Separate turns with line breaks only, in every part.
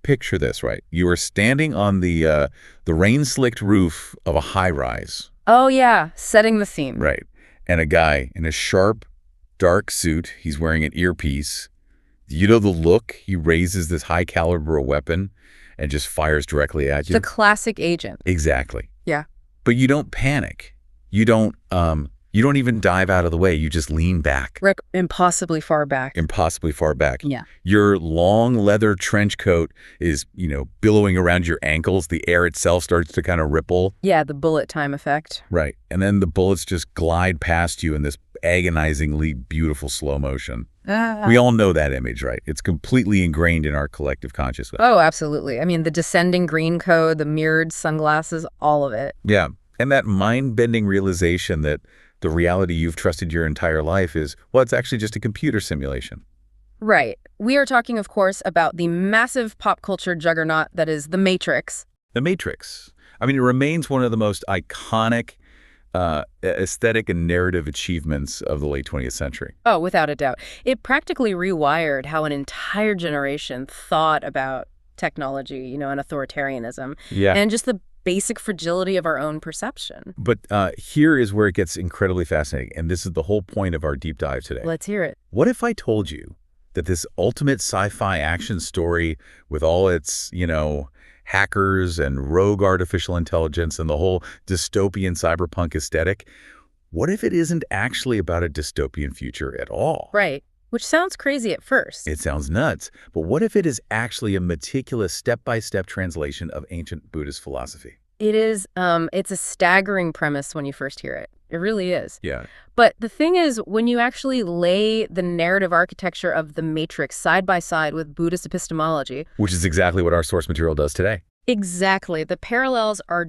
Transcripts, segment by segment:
picture this, right? You are standing on the rain-slicked roof of a high-rise.
Oh, yeah, setting the theme.
Right. And a guy in a sharp, dark suit, he's wearing an earpiece. You know the look? He raises this high-caliber weapon and just fires directly at you.
The classic agent.
Exactly.
Yeah.
But you don't panic. You don't even dive out of the way. You just lean back.
Impossibly far back.
Impossibly far back.
Yeah.
Your long leather trench coat is, billowing around your ankles. The air itself starts to kind of ripple.
Yeah, the bullet time effect.
Right. And then the bullets just glide past you in this agonizingly beautiful slow motion. We all know that image, right? It's completely ingrained in our collective consciousness.
Oh, absolutely. I mean, the descending green coat, the mirrored sunglasses, all of it.
Yeah. And that mind-bending realization that the reality you've trusted your entire life is, well, it's actually just a computer simulation.
Right. We are talking, of course, about the massive pop culture juggernaut that is The Matrix.
The Matrix. I mean, it remains one of the most iconic aesthetic and narrative achievements of the late 20th century.
Oh, without a doubt. It practically rewired how an entire generation thought about technology, and authoritarianism.
Yeah.
And just the basic fragility of our own perception.
But here is where it gets incredibly fascinating, and this is the whole point of our deep dive today.
Let's hear it.
What if I told you that this ultimate sci-fi action story with all its, hackers and rogue artificial intelligence and the whole dystopian cyberpunk aesthetic, what if it isn't actually about a dystopian future at all?
Right. Which sounds crazy at first.
It sounds nuts. But what if it is actually a meticulous step-by-step translation of ancient Buddhist philosophy?
It is. It's a staggering premise when you first hear it. It really is.
Yeah.
But the thing is, when you actually lay the narrative architecture of the Matrix side by side with Buddhist epistemology...
Which is exactly what our source material does today.
Exactly. The parallels are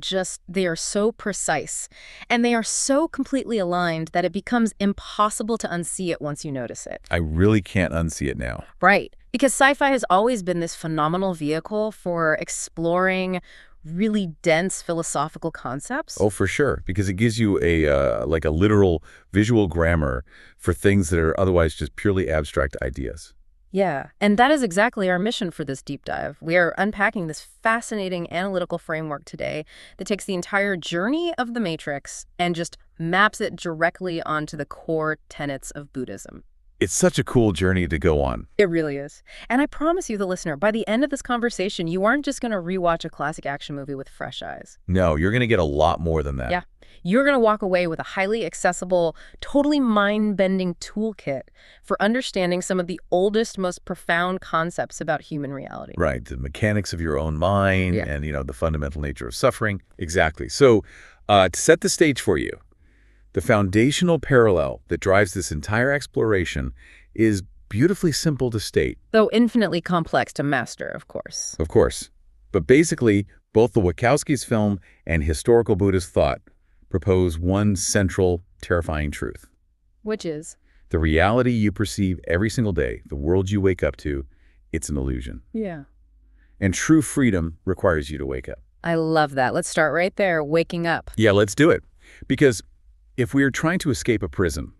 they are so precise, and they are so completely aligned that it becomes impossible to unsee it once you notice it.
I really can't unsee it now.
Right. Because sci-fi has always been this phenomenal vehicle for exploring really dense philosophical concepts.
Oh, for sure. Because it gives you a literal visual grammar for things that are otherwise just purely abstract ideas.
Yeah, and that is exactly our mission for this deep dive. We are unpacking this fascinating analytical framework today that takes the entire journey of the Matrix and just maps it directly onto the core tenets of Buddhism.
It's such a cool journey to go on.
It really is. And I promise you, the listener, by the end of this conversation, you aren't just going to rewatch a classic action movie with fresh eyes.
No, you're going to get a lot more than that.
Yeah. You're going to walk away with a highly accessible, totally mind-bending toolkit for understanding some of the oldest, most profound concepts about human reality.
Right. The mechanics of your own mind
Yeah.
and, the fundamental nature of suffering. Exactly. So to set the stage for you, the foundational parallel that drives this entire exploration is beautifully simple to state.
Though infinitely complex to master, of course.
Of course. But basically, both the Wachowskis' film and historical Buddhist thought propose one central, terrifying truth.
Which is?
The reality you perceive every single day, the world you wake up to, it's an illusion.
Yeah.
And true freedom requires you to wake up.
I love that. Let's start right there, waking up.
Yeah, let's do it. Because if we are trying to escape a prison,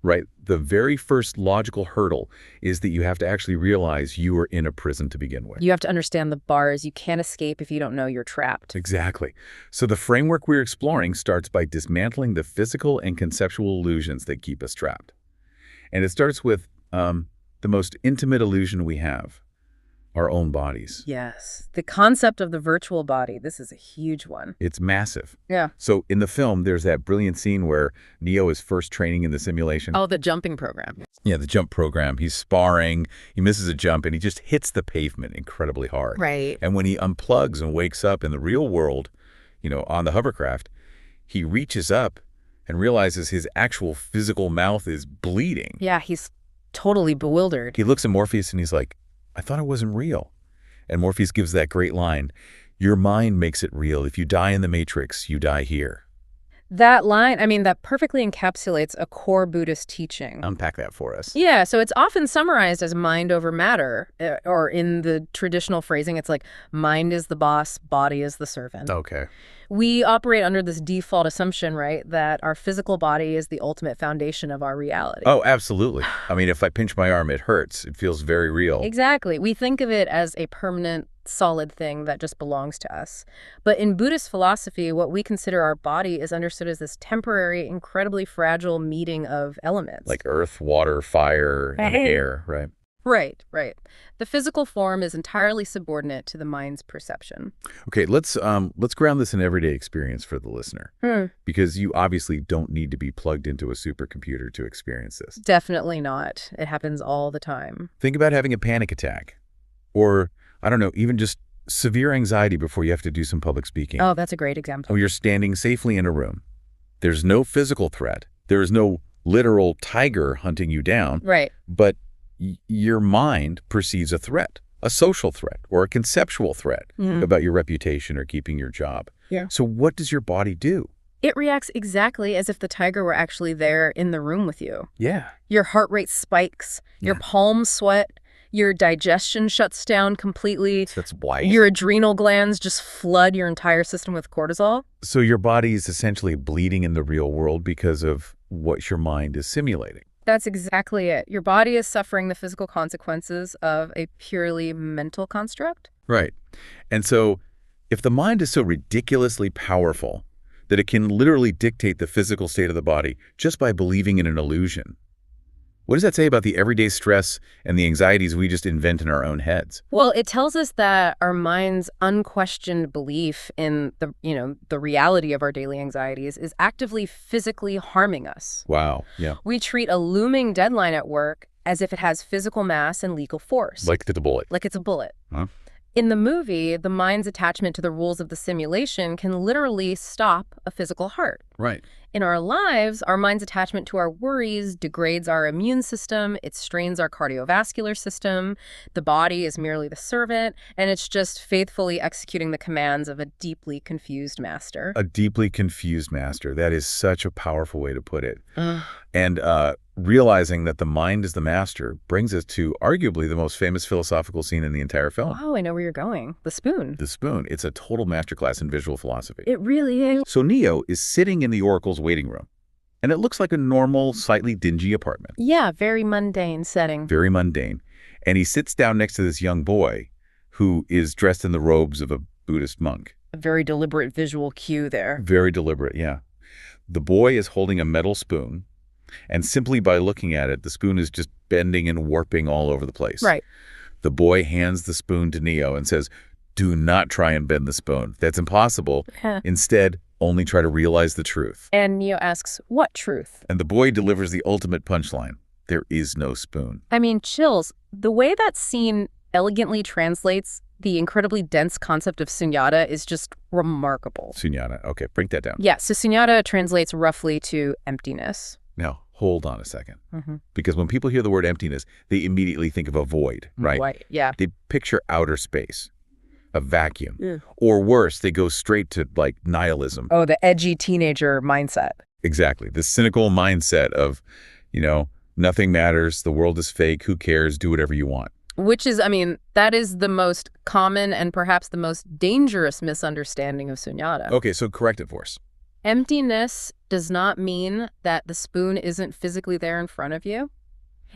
right, the very first logical hurdle is that you have to actually realize you are in a prison to begin with.
You have to understand the bars. You can't escape if you don't know you're trapped.
Exactly. So the framework we're exploring starts by dismantling the physical and conceptual illusions that keep us trapped. And it starts with the most intimate illusion we have, our own bodies.
Yes. The concept of the virtual body, this is a huge one.
It's massive.
Yeah.
So in the film, there's that brilliant scene where Neo is first training in the simulation.
Oh, the jumping program.
Yeah, the jump program. He's sparring, he misses a jump, and he just hits the pavement incredibly hard.
Right.
And when he unplugs and wakes up in the real world, on the hovercraft, he reaches up and realizes his actual physical mouth is bleeding.
Yeah, he's totally bewildered.
He looks at Morpheus and he's like, I thought it wasn't real. And Morpheus gives that great line, your mind makes it real. If you die in the Matrix, you die here.
That line, that perfectly encapsulates a core Buddhist teaching.
Unpack that for us.
Yeah, so it's often summarized as mind over matter, or in the traditional phrasing, it's like mind is the boss, body is the servant.
Okay.
We operate under this default assumption, right, that our physical body is the ultimate foundation of our reality.
Oh, absolutely. If I pinch my arm, it hurts. It feels very real.
Exactly. We think of it as a permanent solid thing that just belongs to us. But in Buddhist philosophy, what we consider our body is understood as this temporary, incredibly fragile meeting of elements.
Like earth, water, fire, and air, right?
Right, right. The physical form is entirely subordinate to the mind's perception.
Okay, let's ground this in everyday experience for the listener. Because you obviously don't need to be plugged into a supercomputer to experience this.
Definitely not. It happens all the time.
Think about having a panic attack. Or, I don't know, even just severe anxiety before you have to do some public speaking.
Oh, that's a great example.
Oh, you're standing safely in a room. There's no physical threat. There is no literal tiger hunting you down.
Right.
But your mind perceives a threat, a social threat or a conceptual threat about your reputation or keeping your job.
Yeah.
So what does your body do?
It reacts exactly as if the tiger were actually there in the room with you.
Yeah.
Your heart rate spikes, your palms sweat, your digestion shuts down completely.
That's why.
Your adrenal glands just flood your entire system with cortisol.
So your body is essentially bleeding in the real world because of what your mind is simulating.
That's exactly it. Your body is suffering the physical consequences of a purely mental construct.
Right. And so if the mind is so ridiculously powerful that it can literally dictate the physical state of the body just by believing in an illusion, what does that say about the everyday stress and the anxieties we just invent in our own heads?
Well, it tells us that our mind's unquestioned belief in the reality of our daily anxieties is actively physically harming us.
Wow. Yeah.
We treat a looming deadline at work as if it has physical mass and legal force.
Like the bullet.
Like it's a bullet.
Huh?
In the movie, the mind's attachment to the rules of the simulation can literally stop a physical heart.
Right.
In our lives, our mind's attachment to our worries degrades our immune system, it strains our cardiovascular system, the body is merely the servant, and it's just faithfully executing the commands of a deeply confused master.
A deeply confused master. That is such a powerful way to put it. And realizing that the mind is the master brings us to arguably the most famous philosophical scene in the entire film.
Oh, I know where you're going. The spoon.
The spoon. It's a total masterclass in visual philosophy.
It really is.
So Neo is sitting in the Oracle's waiting room, and it looks like a normal, slightly dingy apartment.
Yeah, very mundane setting.
Very mundane. And he sits down next to this young boy who is dressed in the robes of a Buddhist monk.
A very deliberate visual cue there.
Very deliberate, yeah. The boy is holding a metal spoon, and simply by looking at it, the spoon is just bending and warping all over the place.
Right.
The boy hands the spoon to Neo and says, "Do not try and bend the spoon. That's impossible. Instead, only try to realize the truth."
And Neo asks, what truth?
And the boy delivers the ultimate punchline. There is no spoon.
I mean, chills. The way that scene elegantly translates the incredibly dense concept of sunyata is just remarkable.
Sunyata. Okay, break that down.
Yeah, so sunyata translates roughly to emptiness.
Now, hold on a second. Because when people hear the word emptiness, they immediately think of a void, right?
Right, yeah.
They picture outer space, a vacuum. Or worse, they go straight to, like, nihilism.
Oh, the edgy teenager mindset.
Exactly. The cynical mindset of, nothing matters, the world is fake, who cares, do whatever you want.
Which is, I mean, that is the most common and perhaps the most dangerous misunderstanding of sunyata.
Okay, so correct it for us.
Emptiness does not mean that the spoon isn't physically there in front of you.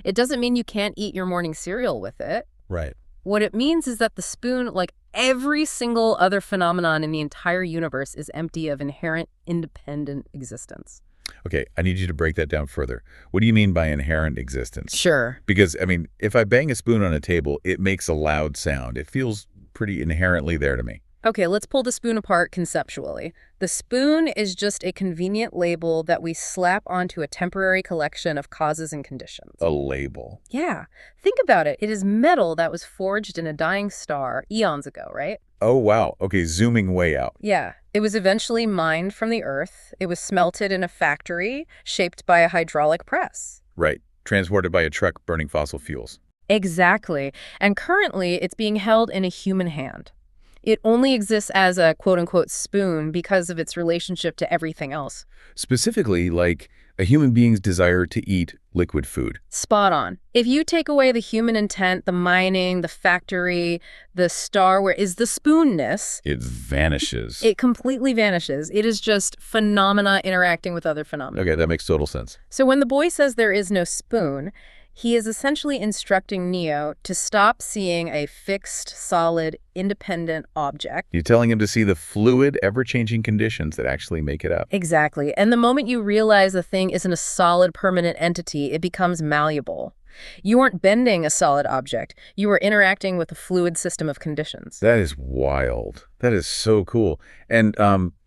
It doesn't mean you can't eat your morning cereal with it.
Right.
What it means is that the spoon, like every single other phenomenon in the entire universe, is empty of inherent independent existence.
Okay, I need you to break that down further. What do you mean by inherent existence?
Sure.
Because, I mean, if I bang a spoon on a table, it makes a loud sound. It feels pretty inherently there to me.
Okay, let's pull the spoon apart conceptually. The spoon is just a convenient label that we slap onto a temporary collection of causes and conditions.
A label.
Yeah. Think about it. It is metal that was forged in a dying star eons ago, right?
Oh, wow. Okay, zooming way out.
Yeah. It was eventually mined from the earth. It was smelted in a factory shaped by a hydraulic press.
Right. Transported by a truck burning fossil fuels.
Exactly. And currently, it's being held in a human hand. It only exists as a quote-unquote spoon because of its relationship to everything else.
Specifically, like a human being's desire to eat liquid food.
Spot on. If you take away the human intent, the mining, the factory, the star, where is the spoonness?
It vanishes.
It completely vanishes. It is just phenomena interacting with other phenomena.
Okay, that makes total sense.
So when the boy says there is no spoon, He is essentially instructing Neo to stop seeing a fixed, solid, independent object.
You're telling him to see the fluid, ever-changing conditions that actually make it up.
Exactly. And the moment you realize a thing isn't a solid, permanent entity, it becomes malleable. You aren't bending a solid object. You are interacting with a fluid system of conditions.
That is wild. That is so cool. And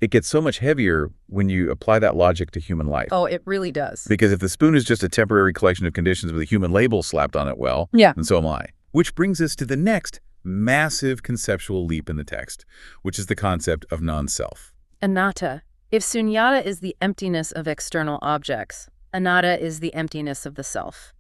it gets so much heavier when you apply that logic to human life.
Oh, it really does.
Because if the spoon is just a temporary collection of conditions with a human label slapped on it, well,
Yeah.
then so am I. Which brings us to the next massive conceptual leap in the text, which is the concept of non-self.
Anatta. If sunyata is the emptiness of external objects, anatta is the emptiness of the self.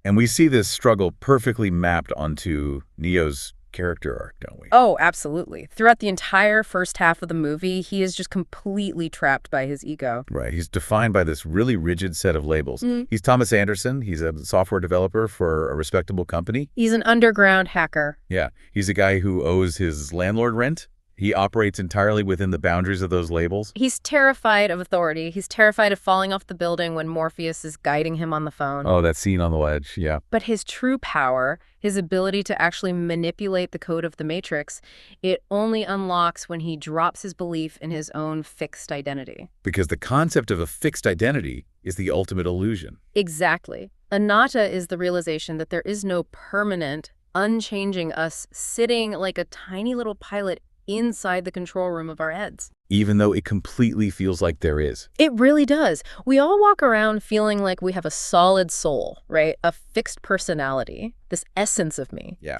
And we see this struggle perfectly mapped onto Neo's character arc, don't we?
Oh, absolutely. Throughout the entire first half of the movie, he is just completely trapped by his ego.
Right. He's defined by this really rigid set of labels. He's Thomas Anderson. He's a software developer for a respectable company.
He's an underground hacker.
Yeah. He's a guy who owes his landlord rent. He operates entirely within the boundaries of those labels.
He's terrified of authority. He's terrified of falling off the building when Morpheus is guiding him on the phone.
Oh, that scene on the ledge, yeah.
But his true power, his ability to actually manipulate the code of the Matrix, it only unlocks when he drops his belief in his own fixed identity.
Because the concept of a fixed identity is the ultimate illusion.
Exactly. Anatta is the realization that there is no permanent, unchanging us sitting like a tiny little pilot inside the control room of our heads.
Even though it completely feels like there is.
It really does. We all walk around feeling like we have a solid soul, right? A fixed personality, this essence of me.
Yeah.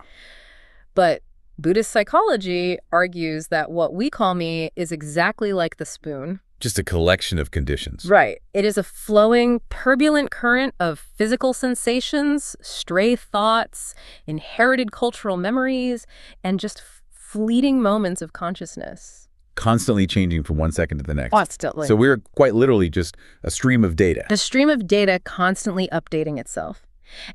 But Buddhist psychology argues that what we call me is exactly like the spoon.
Just a collection of conditions.
Right. It is a flowing, turbulent current of physical sensations, stray thoughts, inherited cultural memories, and just fleeting moments of consciousness.
Constantly changing from one second to the next.
Constantly.
So we're quite literally just a stream of data.
A stream of data constantly updating itself.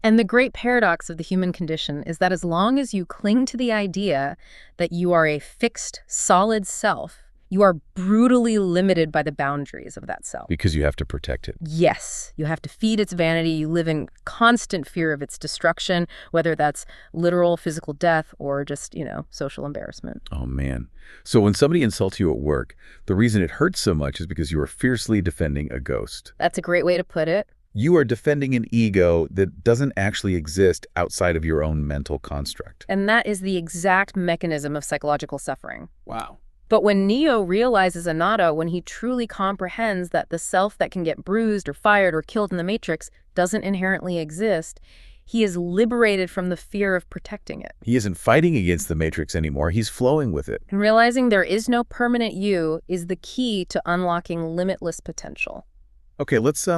And the great paradox of the human condition is that as long as you cling to the idea that you are a fixed, solid self, you are brutally limited by the boundaries of that self.
Because you have to protect it.
Yes, you have to feed its vanity. You live in constant fear of its destruction, whether that's literal physical death or just, social embarrassment.
Oh, man. So when somebody insults you at work, the reason it hurts so much is because you are fiercely defending a ghost.
That's a great way to put it.
You are defending an ego that doesn't actually exist outside of your own mental construct.
And that is the exact mechanism of psychological suffering.
Wow.
But when Neo realizes anatta, when he truly comprehends that the self that can get bruised or fired or killed in the Matrix doesn't inherently exist, he is liberated from the fear of protecting it.
He isn't fighting against the Matrix anymore. He's flowing with it.
And realizing there is no permanent you is the key to unlocking limitless potential.
Okay, let's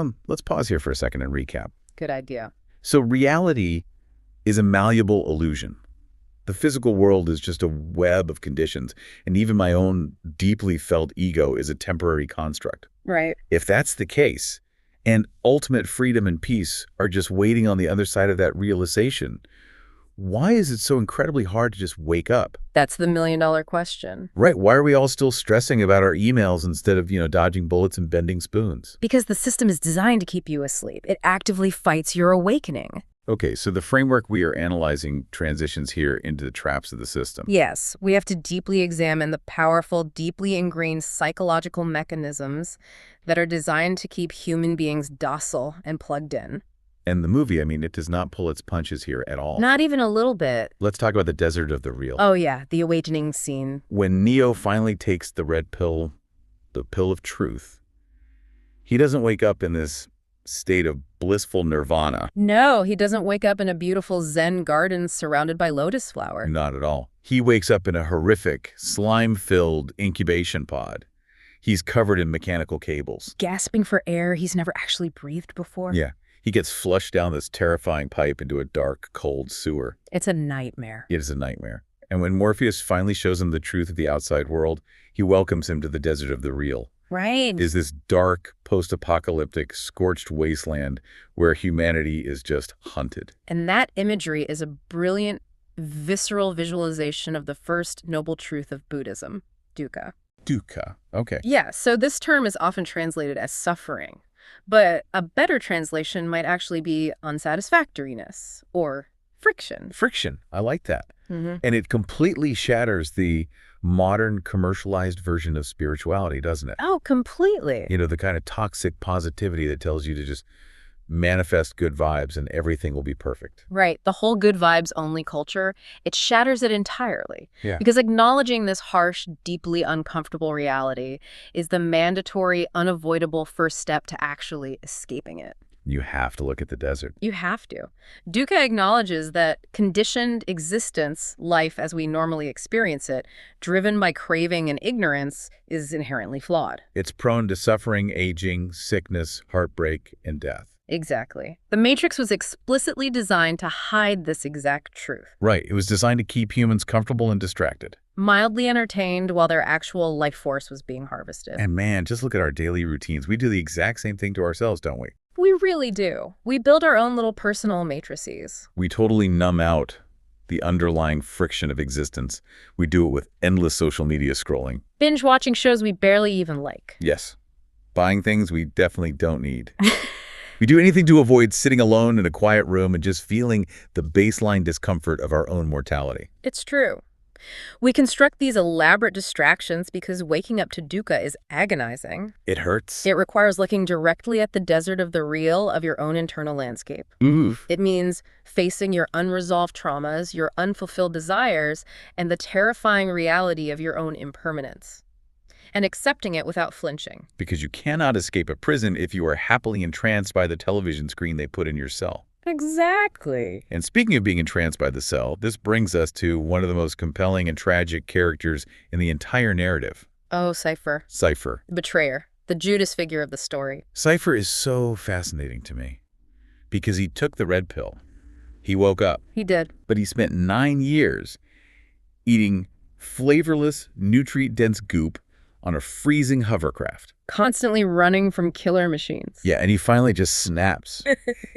pause here for a second and recap.
Good idea.
So reality is a malleable illusion. The physical world is just a web of conditions, and even my own deeply felt ego is a temporary construct.
Right.
If that's the case, and ultimate freedom and peace are just waiting on the other side of that realization, why is it so incredibly hard to just wake up?
That's the million-dollar question.
Right. Why are we all still stressing about our emails instead of, dodging bullets and bending spoons?
Because the system is designed to keep you asleep. It actively fights your awakening.
Okay, so the framework we are analyzing transitions here into the traps of the system.
Yes, we have to deeply examine the powerful, deeply ingrained psychological mechanisms that are designed to keep human beings docile and plugged in.
And the movie, it does not pull its punches here at all.
Not even a little bit.
Let's talk about the desert of the real.
Oh yeah, the awakening scene.
When Neo finally takes the red pill, the pill of truth, he doesn't wake up in this state of blissful nirvana.
No, he doesn't wake up in a beautiful Zen garden surrounded by lotus flower.
Not at all. He wakes up in a horrific, slime-filled incubation pod. He's covered in mechanical cables.
Gasping for air he's never actually breathed before.
Yeah. He gets flushed down this terrifying pipe into a dark, cold sewer.
It's a nightmare.
It is a nightmare. And when Morpheus finally shows him the truth of the outside world, he welcomes him to the desert of the real.
Right.
Is this dark, post-apocalyptic, scorched wasteland where humanity is just hunted.
And that imagery is a brilliant, visceral visualization of the first noble truth of Buddhism, dukkha.
Dukkha. Okay.
Yeah, so this term is often translated as suffering. But a better translation might actually be unsatisfactoriness or friction.
Friction. I like that.
Hmm.
And it completely shatters the modern commercialized version of spirituality, doesn't it?
Oh, completely.
You know, the kind of toxic positivity that tells you to just manifest good vibes and everything will be perfect.
Right. The whole good vibes only culture, it shatters it entirely.
Yeah.
Because acknowledging this harsh, deeply uncomfortable reality is the mandatory, unavoidable first step to actually escaping it.
You have to look at the desert.
You have to. Dukkha acknowledges that conditioned existence, life as we normally experience it, driven by craving and ignorance, is inherently flawed.
It's prone to suffering, aging, sickness, heartbreak, and death.
Exactly. The Matrix was explicitly designed to hide this exact truth.
Right. It was designed to keep humans comfortable and distracted.
Mildly entertained while their actual life force was being harvested.
And man, just look at our daily routines. We do the exact same thing to ourselves, don't we?
We really do. We build our own little personal matrices.
We totally numb out the underlying friction of existence. We do it with endless social media scrolling.
Binge watching shows we barely even like.
Yes. Buying things we definitely don't need. We do anything to avoid sitting alone in a quiet room and just feeling the baseline discomfort of our own mortality.
It's true. We construct these elaborate distractions because waking up to dukkha is agonizing.
It hurts.
It requires looking directly at the desert of the real of your own internal landscape.
Oof.
It means facing your unresolved traumas, your unfulfilled desires, and the terrifying reality of your own impermanence. And accepting it without flinching.
Because you cannot escape a prison if you are happily entranced by the television screen they put in your cell.
Exactly.
And speaking of being entranced by the cell, this brings us to one of the most compelling and tragic characters in the entire narrative.
Oh, Cypher.
Cypher.
The betrayer. The Judas figure of the story.
Cypher is so fascinating to me because he took the red pill. He woke up.
He did.
But he spent 9 years eating flavorless, nutrient-dense goop on a freezing hovercraft.
Constantly running from killer machines.
Yeah, and he finally just snaps.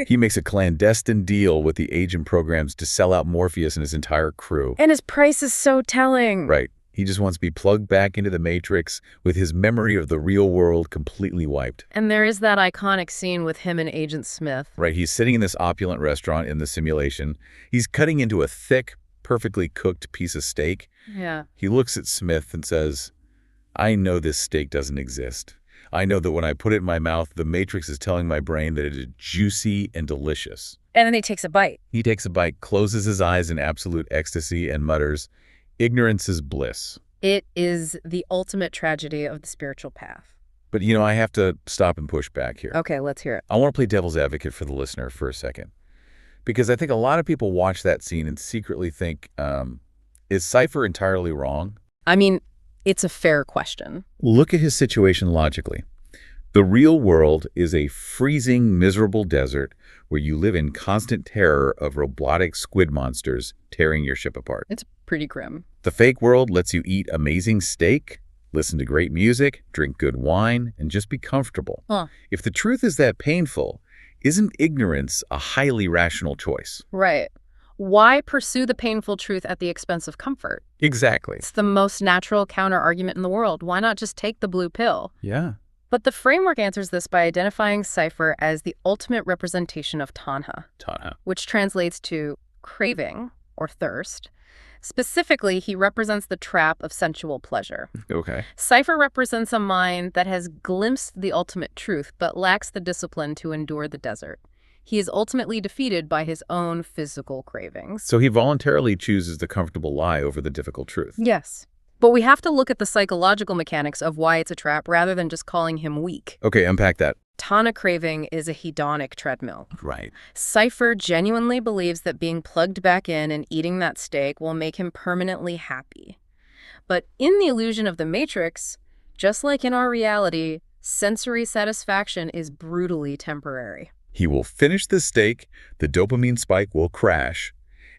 He makes a clandestine deal with the agent programs to sell out Morpheus and his entire crew.
And his price is so telling.
Right. He just wants to be plugged back into the Matrix with his memory of the real world completely wiped.
And there is that iconic scene with him and Agent Smith.
Right. He's sitting in this opulent restaurant in the simulation. He's cutting into a thick, perfectly cooked piece of steak.
Yeah.
He looks at Smith and says, "I know this steak doesn't exist. I know that when I put it in my mouth, the Matrix is telling my brain that it is juicy and delicious."
And then he takes a bite.
He takes a bite, closes his eyes in absolute ecstasy, and mutters, "Ignorance is bliss."
It is the ultimate tragedy of the spiritual path.
But, you know, I have to stop and push back here.
Okay, let's hear it.
I want to play devil's advocate for the listener for a second. Because I think a lot of people watch that scene and secretly think, is Cypher entirely wrong?
I mean, it's a fair question.
Look at his situation logically. The real world is a freezing, miserable desert where you live in constant terror of robotic squid monsters tearing your ship apart.
It's pretty grim.
The fake world lets you eat amazing steak, listen to great music, drink good wine, and just be comfortable.
Huh.
If the truth is that painful, isn't ignorance a highly rational choice?
Right. Why pursue the painful truth at the expense of comfort?
Exactly.
It's the most natural counter-argument in the world. Why not just take the blue pill?
Yeah.
But the framework answers this by identifying Cypher as the ultimate representation of tanha,
Tanha.
which translates to craving or thirst. Specifically, he represents the trap of sensual pleasure.
Okay.
Cypher represents a mind that has glimpsed the ultimate truth but lacks the discipline to endure the desert. He is ultimately defeated by his own physical cravings.
So he voluntarily chooses the comfortable lie over the difficult truth.
Yes. But we have to look at the psychological mechanics of why it's a trap rather than just calling him weak.
Okay, unpack that.
Tanha craving is a hedonic treadmill.
Right.
Cypher genuinely believes that being plugged back in and eating that steak will make him permanently happy. But in the illusion of the Matrix, just like in our reality, sensory satisfaction is brutally temporary.
He will finish the steak, the dopamine spike will crash,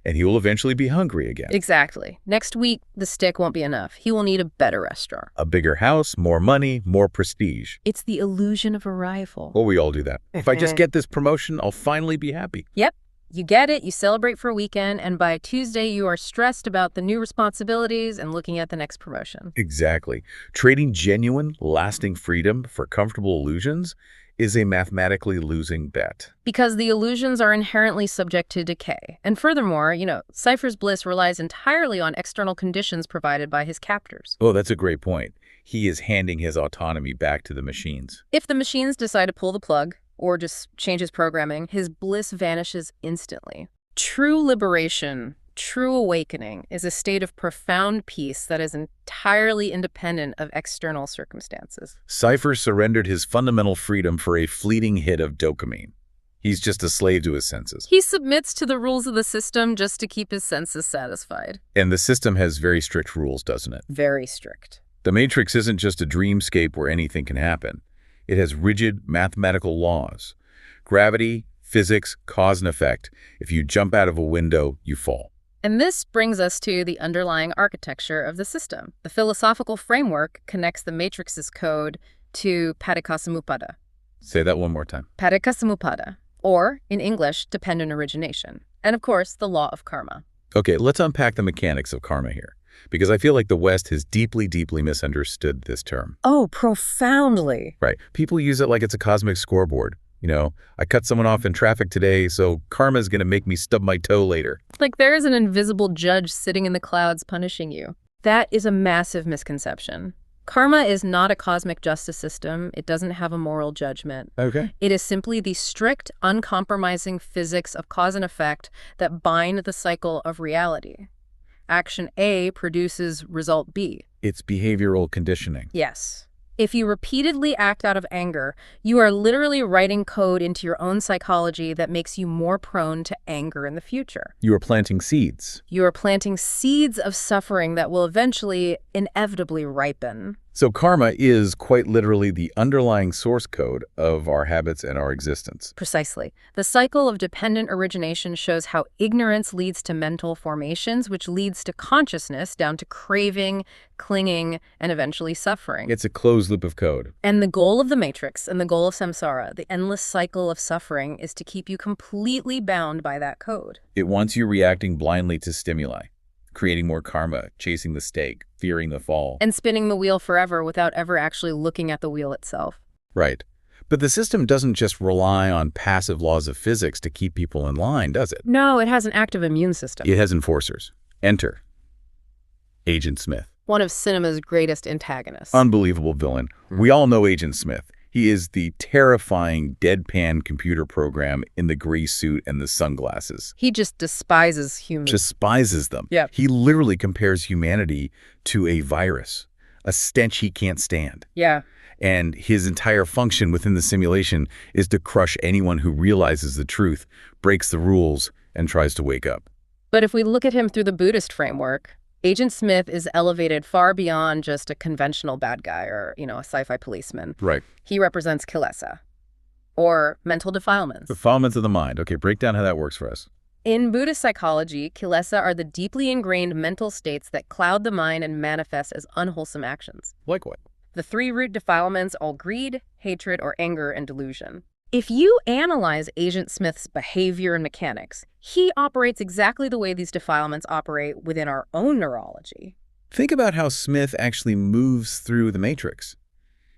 and he will eventually be hungry again.
Exactly. Next week, the steak won't be enough. He will need a better restaurant.
A bigger house, more money, more prestige.
It's the illusion of arrival.
Well, we all do that. If I just get this promotion, I'll finally be happy.
Yep. You get it, you celebrate for a weekend, and by Tuesday you are stressed about the new responsibilities and looking at the next promotion.
Exactly. Trading genuine, lasting freedom for comfortable illusions is a mathematically losing bet.
Because the illusions are inherently subject to decay. And furthermore, Cypher's bliss relies entirely on external conditions provided by his captors.
Oh, that's a great point. He is handing his autonomy back to the machines.
If the machines decide to pull the plug, or just change his programming, his bliss vanishes instantly. True liberation, true awakening, is a state of profound peace that is entirely independent of external circumstances.
Cypher surrendered his fundamental freedom for a fleeting hit of dopamine. He's just a slave to his senses.
He submits to the rules of the system just to keep his senses satisfied.
And the system has very strict rules, doesn't it?
Very strict.
The Matrix isn't just a dreamscape where anything can happen. It has rigid mathematical laws. Gravity, physics, cause and effect. If you jump out of a window, you fall.
And this brings us to the underlying architecture of the system. The philosophical framework connects the Matrix's code to Paticca.
Say that one more time.
Paticca, or, in English, dependent origination. And of course, the law of karma.
Okay, let's unpack the mechanics of karma here, because I feel like the West has deeply, deeply misunderstood this term.
Oh, profoundly.
Right. People use it like it's a cosmic scoreboard. I cut someone off in traffic today, so karma is going to make me stub my toe later.
Like there is an invisible judge sitting in the clouds punishing you. That is a massive misconception. Karma is not a cosmic justice system. It doesn't have a moral judgment.
Okay.
It is simply the strict, uncompromising physics of cause and effect that bind the cycle of reality. Action A produces result B.
It's behavioral conditioning.
Yes. If you repeatedly act out of anger, you are literally writing code into your own psychology that makes you more prone to anger in the future.
You are planting seeds.
You are planting seeds of suffering that will eventually, inevitably ripen.
So karma is quite literally the underlying source code of our habits and our existence.
Precisely. The cycle of dependent origination shows how ignorance leads to mental formations, which leads to consciousness, down to craving, clinging, and eventually suffering.
It's a closed loop of code.
And the goal of the Matrix and the goal of samsara, the endless cycle of suffering, is to keep you completely bound by that code.
It wants you reacting blindly to stimuli, creating more karma, chasing the stake, fearing the fall.
And spinning the wheel forever without ever actually looking at the wheel itself.
Right. But the system doesn't just rely on passive laws of physics to keep people in line, does it?
No, it has an active immune system.
It has enforcers. Enter Agent Smith.
One of cinema's greatest antagonists.
Unbelievable villain. We all know Agent Smith. He is the terrifying deadpan computer program in the gray suit and the sunglasses.
He just despises humans.
Despises them.
Yeah.
He literally compares humanity to a virus, a stench he can't stand.
Yeah.
And his entire function within the simulation is to crush anyone who realizes the truth, breaks the rules, and tries to wake up.
But if we look at him through the Buddhist framework, Agent Smith is elevated far beyond just a conventional bad guy or, a sci-fi policeman.
Right.
He represents kilesa, or mental defilements.
Defilements of the mind. Okay, break down how that works for us.
In Buddhist psychology, kilesa are the deeply ingrained mental states that cloud the mind and manifest as unwholesome actions.
Like what?
The three root defilements are greed, hatred, or anger and delusion. If you analyze Agent Smith's behavior and mechanics, he operates exactly the way these defilements operate within our own neurology.
Think about how Smith actually moves through the Matrix.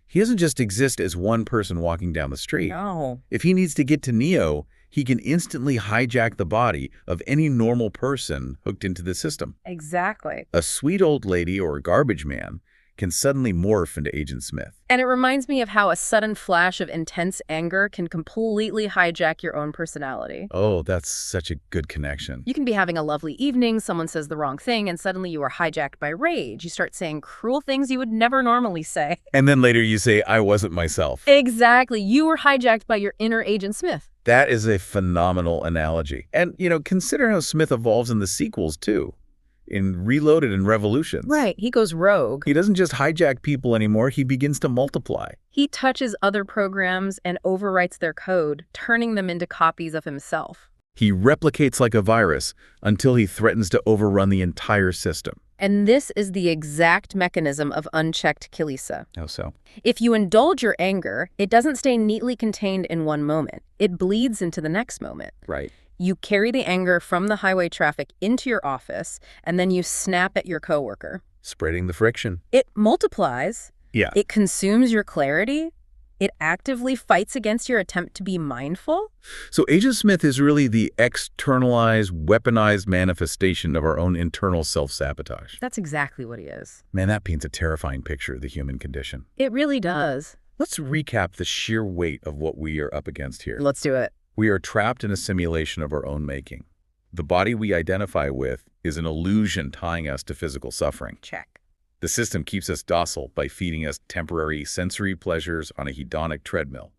He doesn't just exist as one person walking down the street.
No.
If he needs to get to Neo, he can instantly hijack the body of any normal person hooked into the system.
Exactly.
A sweet old lady or a garbage man can suddenly morph into Agent Smith.
And it reminds me of how a sudden flash of intense anger can completely hijack your own personality.
Oh, that's such a good connection.
You can be having a lovely evening, someone says the wrong thing, and suddenly you are hijacked by rage. You start saying cruel things you would never normally say.
And then later you say, I wasn't myself.
Exactly. You were hijacked by your inner Agent Smith.
That is a phenomenal analogy. And, consider how Smith evolves in the sequels, too. In Reloaded and Revolutions.
Right. He goes rogue.
He doesn't just hijack people anymore. He begins to multiply.
He touches other programs and overwrites their code, turning them into copies of himself.
He replicates like a virus until he threatens to overrun the entire system.
And this is the exact mechanism of unchecked kilesa.
How so?
If you indulge your anger, it doesn't stay neatly contained in one moment. It bleeds into the next moment.
Right.
You carry the anger from the highway traffic into your office, and then you snap at your coworker.
Spreading the friction.
It multiplies.
Yeah.
It consumes your clarity. It actively fights against your attempt to be mindful.
So Agent Smith is really the externalized, weaponized manifestation of our own internal self-sabotage.
That's exactly what he is.
Man, that paints a terrifying picture of the human condition.
It really does.
Let's recap the sheer weight of what we are up against here.
Let's do it.
We are trapped in a simulation of our own making. The body we identify with is an illusion tying us to physical suffering.
Check.
The system keeps us docile by feeding us temporary sensory pleasures on a hedonic treadmill.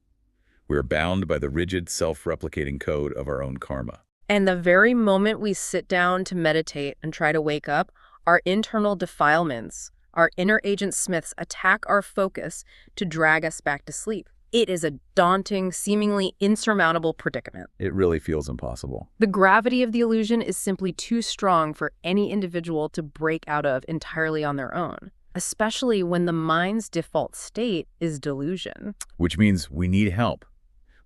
We are bound by the rigid, self-replicating code of our own karma.
And the very moment we sit down to meditate and try to wake up, our internal defilements, our inner Agent Smiths attack our focus to drag us back to sleep. It is a daunting, seemingly insurmountable predicament.
It really feels impossible.
The gravity of the illusion is simply too strong for any individual to break out of entirely on their own, especially when the mind's default state is delusion.
Which means we need help.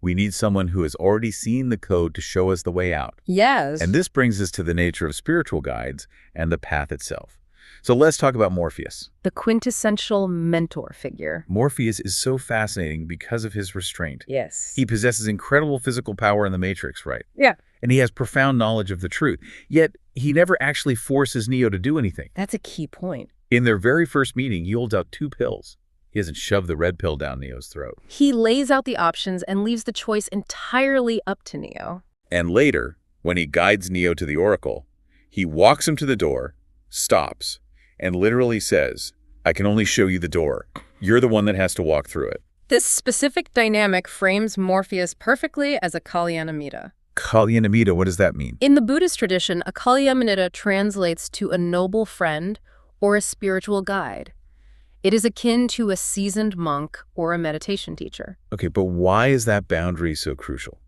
We need someone who has already seen the code to show us the way out.
Yes.
And this brings us to the nature of spiritual guides and the path itself. So let's talk about Morpheus.
The quintessential mentor figure.
Morpheus is so fascinating because of his restraint.
Yes.
He possesses incredible physical power in the Matrix, right?
Yeah.
And he has profound knowledge of the truth. Yet, he never actually forces Neo to do anything.
That's a key point.
In their very first meeting, he holds out 2 pills. He hasn't shoved the red pill down Neo's throat.
He lays out the options and leaves the choice entirely up to Neo.
And later, when he guides Neo to the Oracle, he walks him to the door, stops, and literally says, "I can only show you the door. You're the one that has to walk through it."
This specific dynamic frames Morpheus perfectly as a Kalyanamitta.
Kalyanamitta, what does that mean?
In the Buddhist tradition, a Kalyanamitta translates to a noble friend or a spiritual guide. It is akin to a seasoned monk or a meditation teacher.
Okay, but why is that boundary so crucial?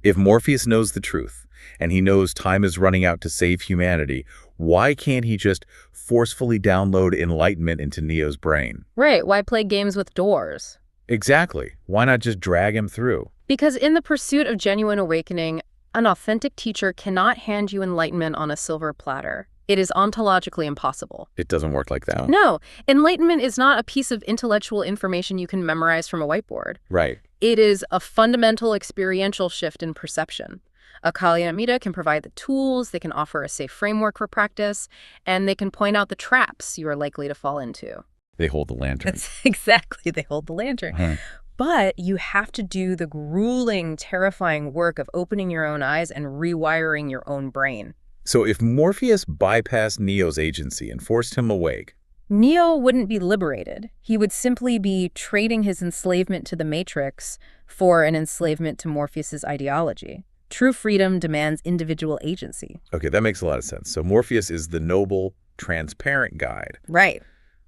If Morpheus knows the truth, and he knows time is running out to save humanity, why can't he just forcefully download enlightenment into Neo's brain?
Right, why play games with doors?
Exactly. Why not just drag him through?
Because in the pursuit of genuine awakening, an authentic teacher cannot hand you enlightenment on a silver platter. It is ontologically impossible.
It doesn't work like that.
No, enlightenment is not a piece of intellectual information you can memorize from a whiteboard.
Right.
It is a fundamental experiential shift in perception. A Kalyanamitta can provide the tools, they can offer a safe framework for practice, and they can point out the traps you are likely to fall into.
They hold the lantern.
That's exactly, they hold the lantern. But you have to do the grueling, terrifying work of opening your own eyes and rewiring your own brain.
So if Morpheus bypassed Neo's agency and forced him awake,
Neo wouldn't be liberated. He would simply be trading his enslavement to the Matrix for an enslavement to Morpheus's ideology. True freedom demands individual agency.
okay, that makes a lot of sense. So Morpheus is the noble, transparent guide.
Right.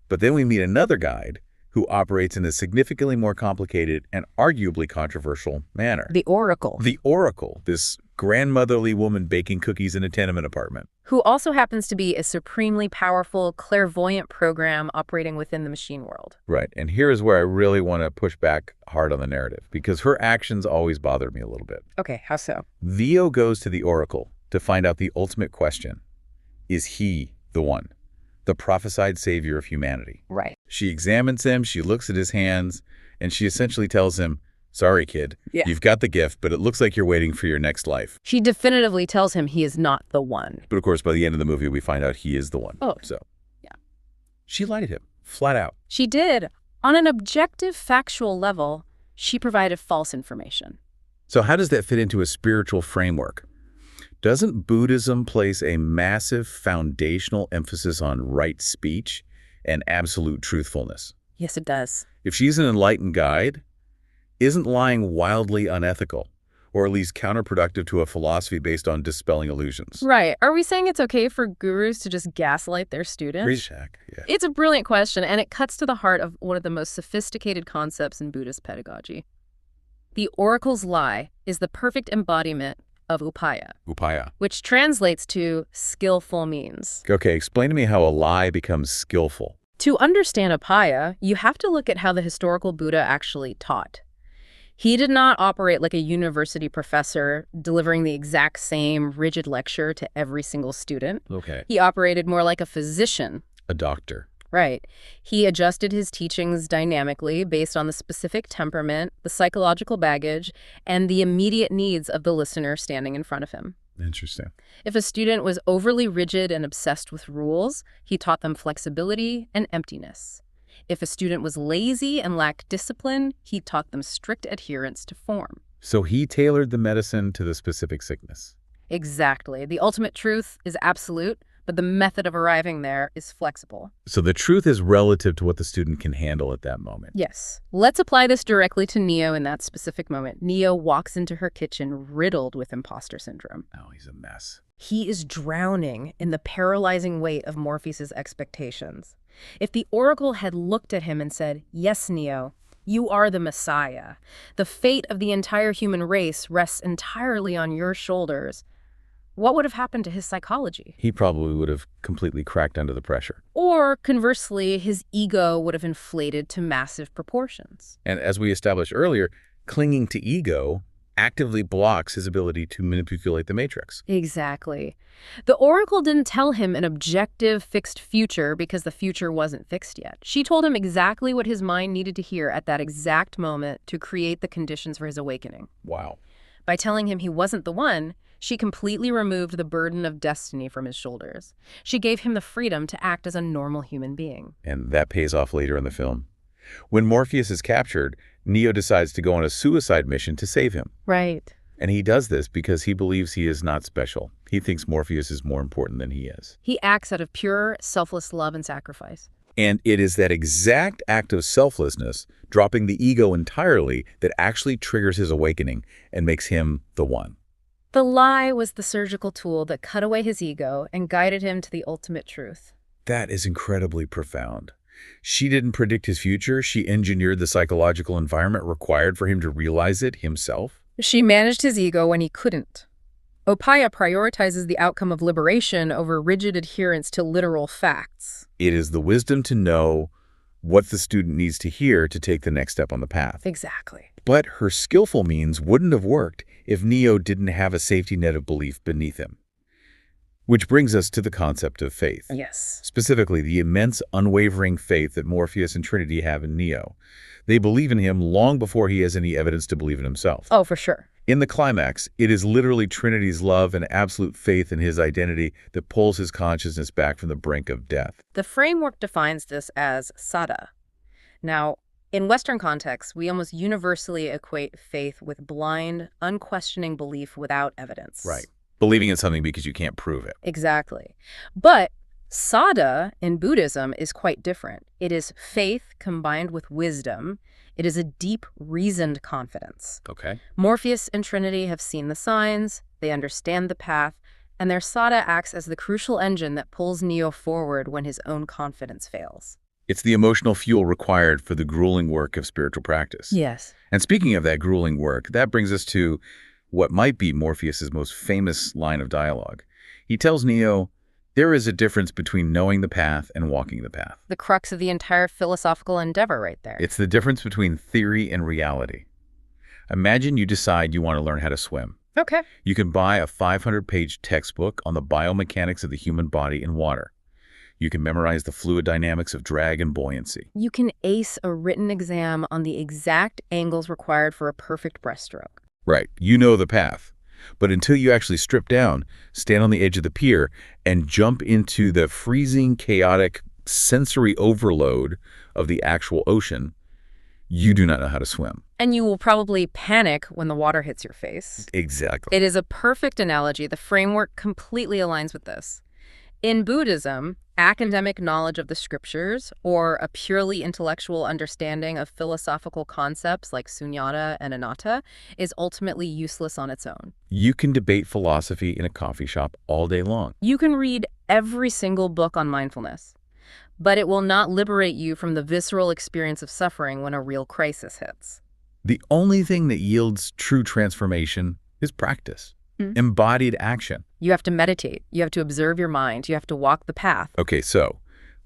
But then we meet another guide who operates in a significantly more complicated and arguably controversial manner.
The Oracle.
The Oracle, this grandmotherly woman baking cookies in a tenement apartment.
Who also happens to be a supremely powerful, clairvoyant program operating within the machine world.
Right, and here is where I really want to push back hard on the narrative, because her actions always bothered me a little bit.
Okay, how so?
Neo goes to the Oracle to find out the ultimate question. Is he the one? The prophesied savior of humanity.
Right.
She examines him, she looks at his hands, and she essentially tells him, "Sorry, kid,
Yeah.
You've got the gift, but it looks like you're waiting for your next life."
She definitively tells him he is not the one.
But of course, by the end of the movie, we find out he is the one.
Oh,
So,
yeah.
she lied to him, flat out.
She did. On an objective, factual level, she provided false information.
So how does that fit into a spiritual framework? Doesn't Buddhism place a massive foundational emphasis on right speech and absolute truthfulness?
Yes, it does.
If she's an enlightened guide, isn't lying wildly unethical, or at least counterproductive to a philosophy based on dispelling illusions?
Right. Are we saying it's okay for gurus to just gaslight their students?
Yeah.
It's a brilliant question, and it cuts to the heart of one of the most sophisticated concepts in Buddhist pedagogy. The Oracle's lie is the perfect embodiment of upaya,
Upaya.
which translates to skillful means.
Okay, explain to me how a lie becomes skillful.
To understand upaya, you have to look at how the historical Buddha actually taught. He did not operate like a university professor, delivering the exact same rigid lecture to every single student.
Okay.
He operated more like a physician.
A doctor.
Right. He adjusted his teachings dynamically based on the specific temperament, the psychological baggage, and the immediate needs of the listener standing in front of him.
Interesting.
If a student was overly rigid and obsessed with rules, he taught them flexibility and emptiness. If a student was lazy and lacked discipline, he taught them strict adherence to form.
So he tailored the medicine to the specific sickness.
Exactly. The ultimate truth is absolute, but the method of arriving there is flexible.
So the truth is relative to what the student can handle at that moment.
Yes. Let's apply this directly to Neo in that specific moment. Neo walks into her kitchen riddled with imposter syndrome.
Oh, he's a mess.
He is drowning in the paralyzing weight of Morpheus's expectations. If the Oracle had looked at him and said, "Yes, Neo, you are the Messiah. The fate of the entire human race rests entirely on your shoulders," what would have happened to his psychology?
He probably would have completely cracked under the pressure.
Or, conversely, his ego would have inflated to massive proportions.
And as we established earlier, clinging to ego actively blocks his ability to manipulate the matrix.
Exactly. The Oracle didn't tell him an objective, fixed future because the future wasn't fixed yet. She told him exactly what his mind needed to hear at that exact moment to create the conditions for his awakening.
Wow.
By telling him he wasn't the one, she completely removed the burden of destiny from his shoulders. She gave him the freedom to act as a normal human being.
And that pays off later in the film. When Morpheus is captured, Neo decides to go on a suicide mission to save him.
Right.
And he does this because he believes he is not special. He thinks Morpheus is more important than he is.
He acts out of pure, selfless love and sacrifice.
And it is that exact act of selflessness, dropping the ego entirely, that actually triggers his awakening and makes him the one.
The lie was the surgical tool that cut away his ego and guided him to the ultimate truth.
That is incredibly profound. She didn't predict his future. She engineered the psychological environment required for him to realize it himself.
She managed his ego when he couldn't. Upaya prioritizes the outcome of liberation over rigid adherence to literal facts.
It is the wisdom to know what the student needs to hear to take the next step on the path.
Exactly.
But her skillful means wouldn't have worked if Neo didn't have a safety net of belief beneath him. Which brings us to the concept of faith.
Yes.
Specifically, the immense, unwavering faith that Morpheus and Trinity have in Neo. They believe in him long before he has any evidence to believe in himself.
Oh, for sure.
In the climax, it is literally Trinity's love and absolute faith in his identity that pulls his consciousness back from the brink of death.
The framework defines this as sada. Now, in Western contexts, we almost universally equate faith with blind, unquestioning belief without evidence.
Right. Believing in something because you can't prove it.
Exactly. But sada in Buddhism is quite different. It is faith combined with wisdom. It is a deep, reasoned confidence.
Okay.
Morpheus and Trinity have seen the signs, they understand the path, and their sada acts as the crucial engine that pulls Neo forward when his own confidence fails.
It's the emotional fuel required for the grueling work of spiritual practice.
Yes.
And speaking of that grueling work, that brings us to what might be Morpheus's most famous line of dialogue. He tells Neo, there is a difference between knowing the path and walking the path.
The crux of the entire philosophical endeavor right there.
It's the difference between theory and reality. Imagine you decide you want to learn how to swim.
Okay.
You can buy a 500-page textbook on the biomechanics of the human body in water. You can memorize the fluid dynamics of drag and buoyancy.
You can ace a written exam on the exact angles required for a perfect breaststroke.
Right, you know the path. But until you actually strip down, stand on the edge of the pier, and jump into the freezing, chaotic, sensory overload of the actual ocean, you do not know how to swim.
And you will probably panic when the water hits your face.
Exactly.
It is a perfect analogy. The framework completely aligns with this. In Buddhism, academic knowledge of the scriptures or a purely intellectual understanding of philosophical concepts like sunyata and anatta is ultimately useless on its own.
You can debate philosophy in a coffee shop all day long.
You can read every single book on mindfulness, but it will not liberate you from the visceral experience of suffering when a real crisis hits.
The only thing that yields true transformation is practice. Embodied action.
You have to meditate. You have to observe your mind. You have to walk the path.
Okay, so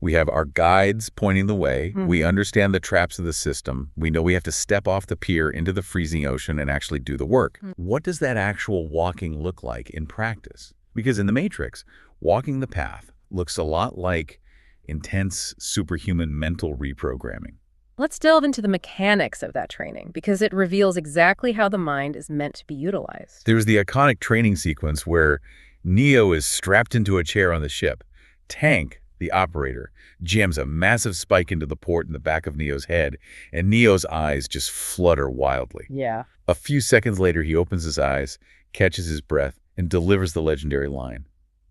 We have our guides pointing the way.
Mhm.
We understand the traps of the system. We know we have to step off the pier into the freezing ocean and actually do the work. What does that actual walking look like in practice? Because in the Matrix, walking the path looks a lot like intense superhuman mental reprogramming.
Let's delve into the mechanics of that training, because it reveals exactly how the mind is meant to be utilized.
There's the iconic training sequence where Neo is strapped into a chair on the ship. Tank, the operator, jams a massive spike into the port in the back of Neo's head, and Neo's eyes just flutter wildly.
Yeah.
A few seconds later, he opens his eyes, catches his breath, and delivers the legendary line,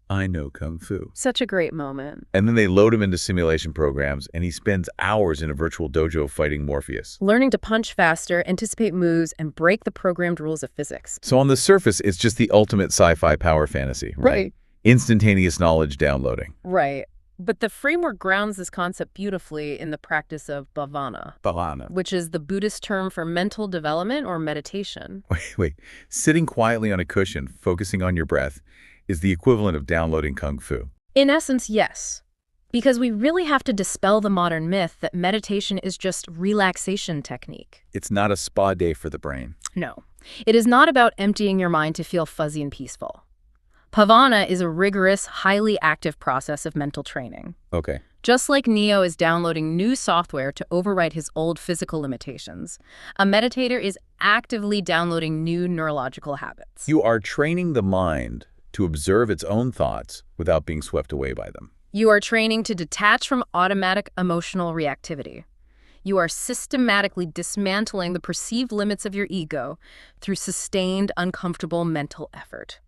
"I know Kung Fu."
Such a great moment.
And then they load him into simulation programs, and he spends hours in a virtual dojo fighting Morpheus.
Learning to punch faster, anticipate moves, and break the programmed rules of physics.
So on the surface, it's just the ultimate sci-fi power fantasy, right? Instantaneous knowledge downloading.
Right. But the framework grounds this concept beautifully in the practice of bhavana,
Bhavana.
which is the Buddhist term for mental development or meditation.
Wait. Sitting quietly on a cushion, focusing on your breath, is the equivalent of downloading Kung Fu.
In essence, yes. Because we really have to dispel the modern myth that meditation is just relaxation technique.
It's not a spa day for the brain.
No. It is not about emptying your mind to feel fuzzy and peaceful. Bhavana is a rigorous, highly active process of mental training.
Okay.
Just like Neo is downloading new software to override his old physical limitations, a meditator is actively downloading new neurological habits.
You are training the mind to observe its own thoughts without being swept away by them.
You are training to detach from automatic emotional reactivity. You are systematically dismantling the perceived limits of your ego through sustained, uncomfortable mental effort.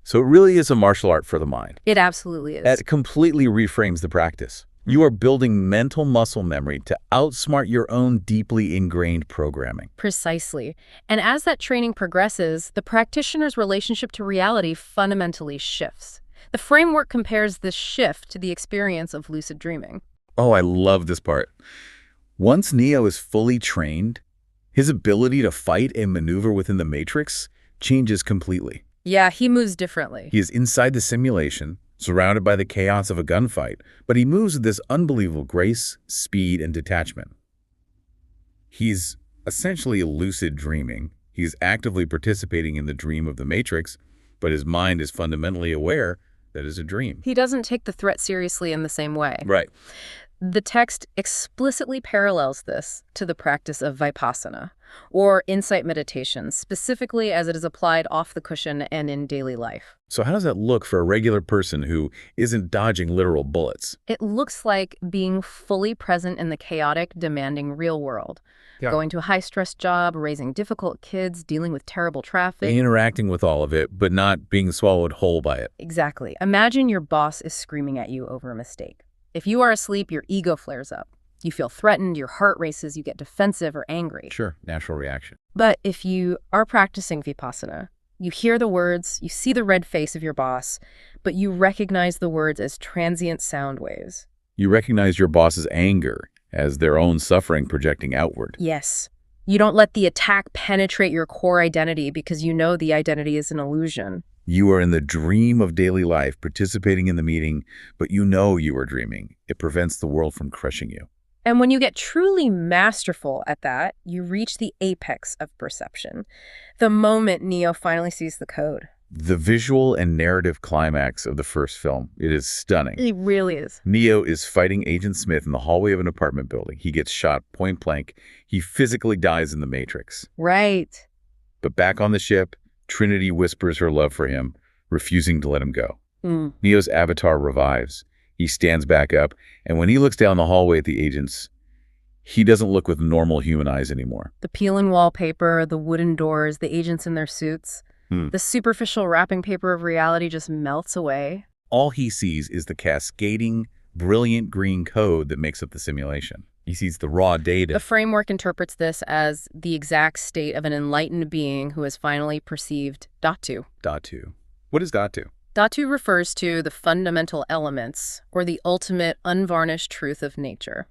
So it really is a martial art for the mind.
It absolutely is.
That completely reframes the practice. You are building mental muscle memory to outsmart your own deeply ingrained programming.
Precisely. And as that training progresses, the practitioner's relationship to reality fundamentally shifts. The framework compares this shift to the experience of lucid dreaming.
Oh, I love this part. Once Neo is fully trained, his ability to fight and maneuver within the Matrix changes completely.
Yeah, he moves differently.
He is inside the simulation, surrounded by the chaos of a gunfight, but he moves with this unbelievable grace, speed, and detachment. He's essentially lucid dreaming. He's actively participating in the dream of the Matrix, but his mind is fundamentally aware that it's a dream.
He doesn't take the threat seriously in the same way.
Right.
The text explicitly parallels this to the practice of vipassana, or insight meditation, specifically as it is applied off the cushion and in daily life.
So how does that look for a regular person who isn't dodging literal bullets?
It looks like being fully present in the chaotic, demanding real world.
Yeah.
Going to a high-stress job, raising difficult kids, dealing with terrible traffic.
Interacting with all of it, but not being swallowed whole by it.
Exactly. Imagine your boss is screaming at you over a mistake. If you are asleep, your ego flares up. You feel threatened, your heart races, you get defensive or angry.
Sure, natural reaction.
But if you are practicing vipassana, you hear the words, you see the red face of your boss, but you recognize the words as transient sound waves.
You recognize your boss's anger as their own suffering projecting outward.
Yes. You don't let the attack penetrate your core identity because you know the identity is an illusion.
You are in the dream of daily life, participating in the meeting, but you know you are dreaming. It prevents the world from crushing you.
And when you get truly masterful at that, you reach the apex of perception. The moment Neo finally sees the code.
The visual and narrative climax of the first film, it is stunning.
It really is.
Neo is fighting Agent Smith in the hallway of an apartment building. He gets shot point blank. He physically dies in the Matrix.
Right.
But back on the ship, Trinity whispers her love for him, refusing to let him go. Neo's avatar revives. He stands back up, and when he looks down the hallway at the agents, he doesn't look with normal human eyes anymore.
The peeling wallpaper, the wooden doors, the agents in their suits. The superficial wrapping paper of reality just melts away.
All he sees is the cascading, brilliant green code that makes up the simulation. He sees the raw data.
The framework interprets this as the exact state of an enlightened being who has finally perceived Dhatu.
Dhatu. What is Dhatu?
Dhatu refers to the fundamental elements, or the ultimate unvarnished truth of nature.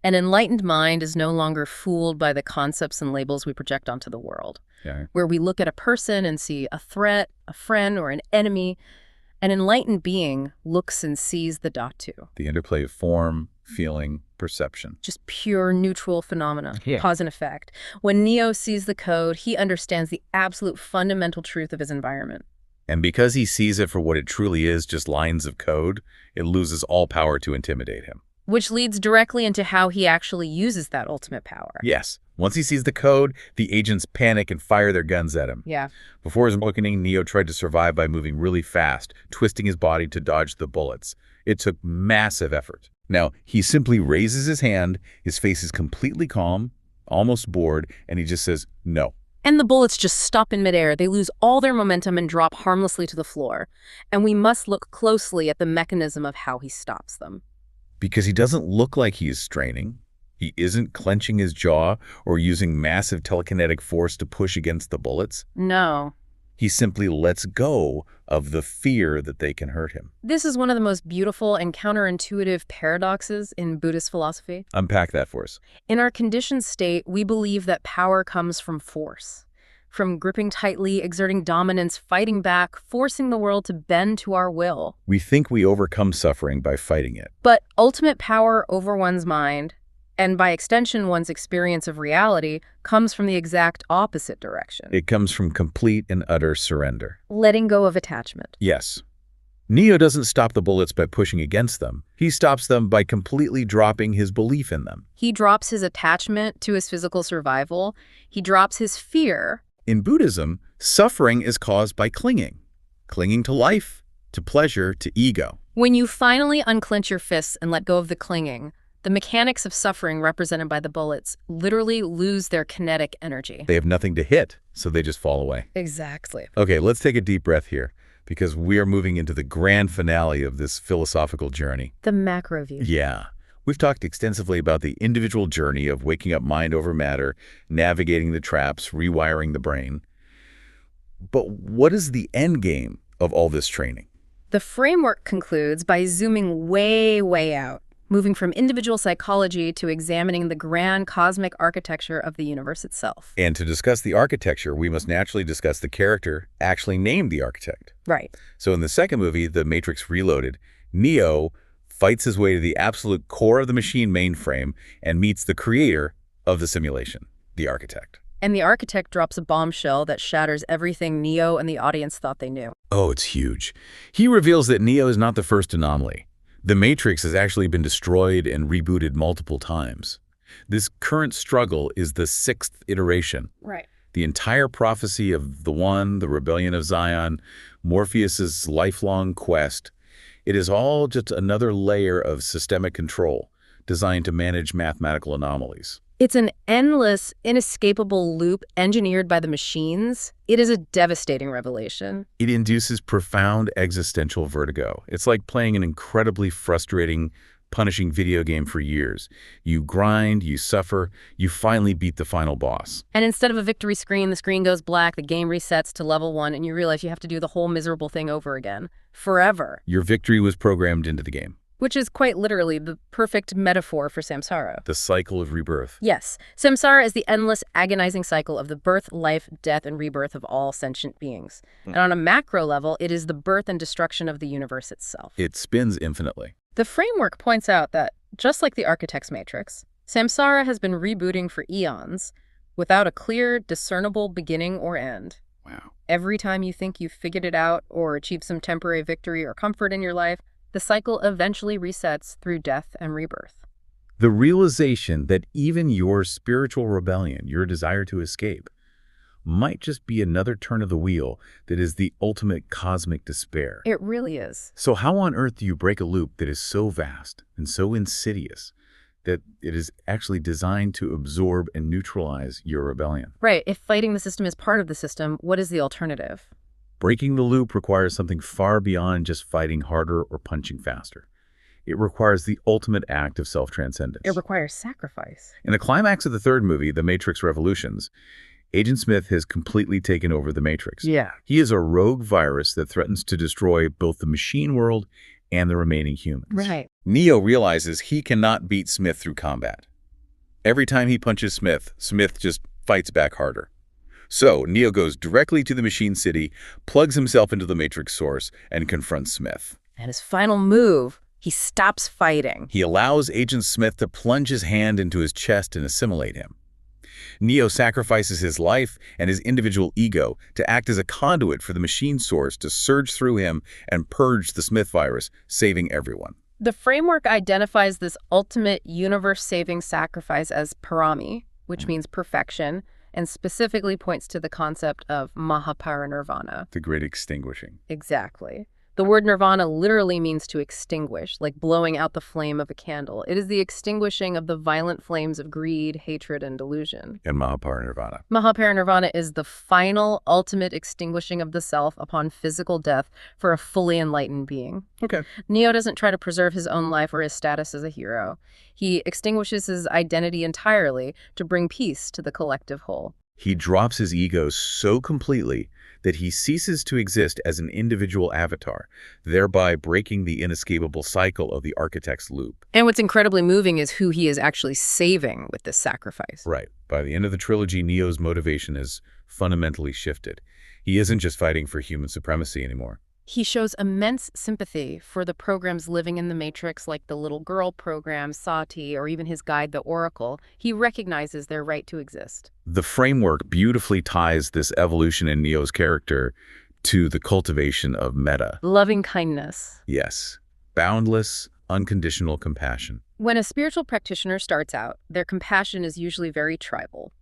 An enlightened mind is no longer fooled by the concepts and labels we project onto the world,
Yeah.
where we look at a person and see a threat, a friend, or an enemy, An enlightened being looks and sees the dhatu.
The interplay of form, feeling, perception.
Just pure neutral phenomena,
Yeah.
cause and effect. When Neo sees the code, he understands the absolute fundamental truth of his environment.
And because he sees it for what it truly is, just lines of code, it loses all power to intimidate him.
Which leads directly into how he actually uses that ultimate power.
Yes. Once he sees the code, the agents panic and fire their guns at him.
Yeah.
Before his awakening, Neo tried to survive by moving really fast, twisting his body to dodge the bullets. It took massive effort. Now, he simply raises his hand, his face is completely calm, almost bored, and he just says, no.
And the bullets just stop in midair. They lose all their momentum and drop harmlessly to the floor. And we must look closely at the mechanism of how he stops them.
Because he doesn't look like he is straining. He isn't clenching his jaw or using massive telekinetic force to push against the bullets.
No.
He simply lets go of the fear that they can hurt him.
This is one of the most beautiful and counterintuitive paradoxes in Buddhist philosophy.
Unpack that for us.
In our conditioned state, we believe that power comes from force. From gripping tightly, exerting dominance, fighting back, forcing the world to bend to our will.
We think we overcome suffering by fighting it.
But ultimate power over one's mind, and by extension one's experience of reality, comes from the exact opposite direction.
It comes from complete and utter surrender.
Letting go of attachment.
Yes. Neo doesn't stop the bullets by pushing against them. He stops them by completely dropping his belief in them.
He drops his attachment to his physical survival. He drops his fear.
In Buddhism, suffering is caused by clinging. Clinging to life, to pleasure, to ego.
When you finally unclench your fists and let go of the clinging, the mechanics of suffering represented by the bullets literally lose their kinetic energy.
They have nothing to hit, so they just fall away.
Exactly.
Okay, let's take a deep breath here, because we are moving into the grand finale of this philosophical journey.
The macro view.
Yeah. We've talked extensively about the individual journey of waking up mind over matter, navigating the traps, rewiring the brain. But what is the end game of all this training?
The framework concludes by zooming way, way out, moving from individual psychology to examining the grand cosmic architecture of the universe itself.
And to discuss the architecture, we must naturally discuss the character actually named the architect.
Right.
So in the second movie, The Matrix Reloaded, Neo fights his way to the absolute core of the machine mainframe and meets the creator of the simulation, the architect.
And the architect drops a bombshell that shatters everything Neo and the audience thought they knew.
Oh, it's huge. He reveals that Neo is not the first anomaly. The Matrix has actually been destroyed and rebooted multiple times. This current struggle is the 6th iteration.
Right.
The entire prophecy of the One, the rebellion of Zion, Morpheus's lifelong quest, it is all just another layer of systemic control designed to manage mathematical anomalies.
It's an endless, inescapable loop engineered by the machines. It is a devastating revelation.
It induces profound existential vertigo. It's like playing an incredibly frustrating, punishing video game for years. You grind, you suffer, you finally beat the final boss.
And instead of a victory screen, the screen goes black, the game resets to level 1, and you realize you have to do the whole miserable thing over again. Forever.
Your victory was programmed into the game.
Which is quite literally the perfect metaphor for samsara.
The cycle of rebirth.
Yes. Samsara is the endless, agonizing cycle of the birth, life, death, and rebirth of all sentient beings. And on a macro level, it is the birth and destruction of the universe itself.
It spins infinitely.
The framework points out that, just like the architect's matrix, samsara has been rebooting for eons without a clear, discernible beginning or end.
Wow.
Every time you think you've figured it out or achieved some temporary victory or comfort in your life, the cycle eventually resets through death and rebirth.
The realization that even your spiritual rebellion, your desire to escape, might just be another turn of the wheel that is the ultimate cosmic despair.
It really is.
So how on earth do you break a loop that is so vast and so insidious that it is actually designed to absorb and neutralize your rebellion?
Right. If fighting the system is part of the system, what is the alternative?
Breaking the loop requires something far beyond just fighting harder or punching faster. It requires the ultimate act of self-transcendence.
It requires sacrifice.
In the climax of the third movie, The Matrix Revolutions, Agent Smith has completely taken over the Matrix.
Yeah.
He is a rogue virus that threatens to destroy both the machine world and the remaining humans.
Right.
Neo realizes he cannot beat Smith through combat. Every time he punches Smith, Smith just fights back harder. So Neo goes directly to the Machine City, plugs himself into the Matrix source, and confronts Smith.
And his final move, he stops fighting.
He allows Agent Smith to plunge his hand into his chest and assimilate him. Neo sacrifices his life and his individual ego to act as a conduit for the machine source to surge through him and purge the Smith virus, saving everyone.
The framework identifies this ultimate universe-saving sacrifice as parami, which means perfection, and specifically points to the concept of Mahaparinirvana.
The great extinguishing.
Exactly. The word nirvana literally means to extinguish, like blowing out the flame of a candle. It is the extinguishing of the violent flames of greed, hatred, and delusion.
And Mahaparinirvana.
Mahaparinirvana is the final, ultimate extinguishing of the self upon physical death for a fully enlightened being.
Okay.
Neo doesn't try to preserve his own life or his status as a hero. He extinguishes his identity entirely to bring peace to the collective whole.
He drops his ego so completely that he ceases to exist as an individual avatar, thereby breaking the inescapable cycle of the architect's loop.
And what's incredibly moving is who he is actually saving with this sacrifice.
Right. By the end of the trilogy, Neo's motivation has fundamentally shifted. He isn't just fighting for human supremacy anymore.
He shows immense sympathy for the programs living in the Matrix, like the Little Girl program, Sati, or even his guide, the Oracle. He recognizes their right to exist.
The framework beautifully ties this evolution in Neo's character to the cultivation of metta.
Loving kindness.
Yes. Boundless, unconditional compassion.
When a spiritual practitioner starts out, their compassion is usually very tribal.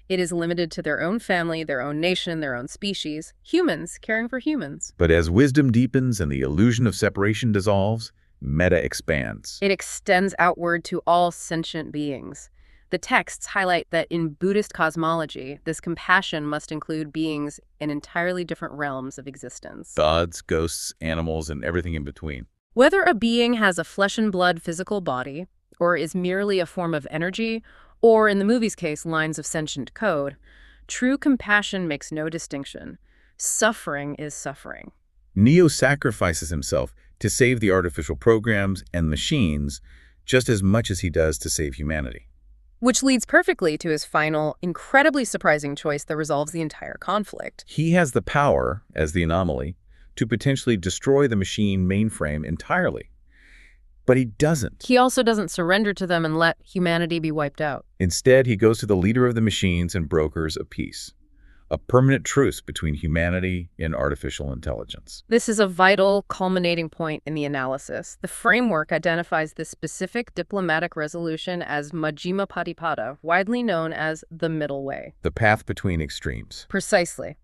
It is limited to their own family, their own nation, their own species, humans caring for humans.
But as wisdom deepens and the illusion of separation dissolves, metta expands.
It extends outward to all sentient beings. The texts highlight that in Buddhist cosmology, this compassion must include beings in entirely different realms of existence.
Gods, ghosts, animals, and everything in between.
Whether a being has a flesh and blood physical body, or is merely a form of energy, or in the movie's case, lines of sentient code, true compassion makes no distinction. Suffering is suffering.
Neo sacrifices himself to save the artificial programs and machines just as much as he does to save humanity.
Which leads perfectly to his final, incredibly surprising choice that resolves the entire conflict.
He has the power, as the anomaly, to potentially destroy the machine mainframe entirely. But he doesn't.
He also doesn't surrender to them and let humanity be wiped out.
Instead, he goes to the leader of the machines and brokers a peace, a permanent truce between humanity and artificial intelligence.
This is a vital, culminating point in the analysis. The framework identifies this specific diplomatic resolution as Majjhima Patipada, widely known as the middle way.
The path between extremes.
Precisely.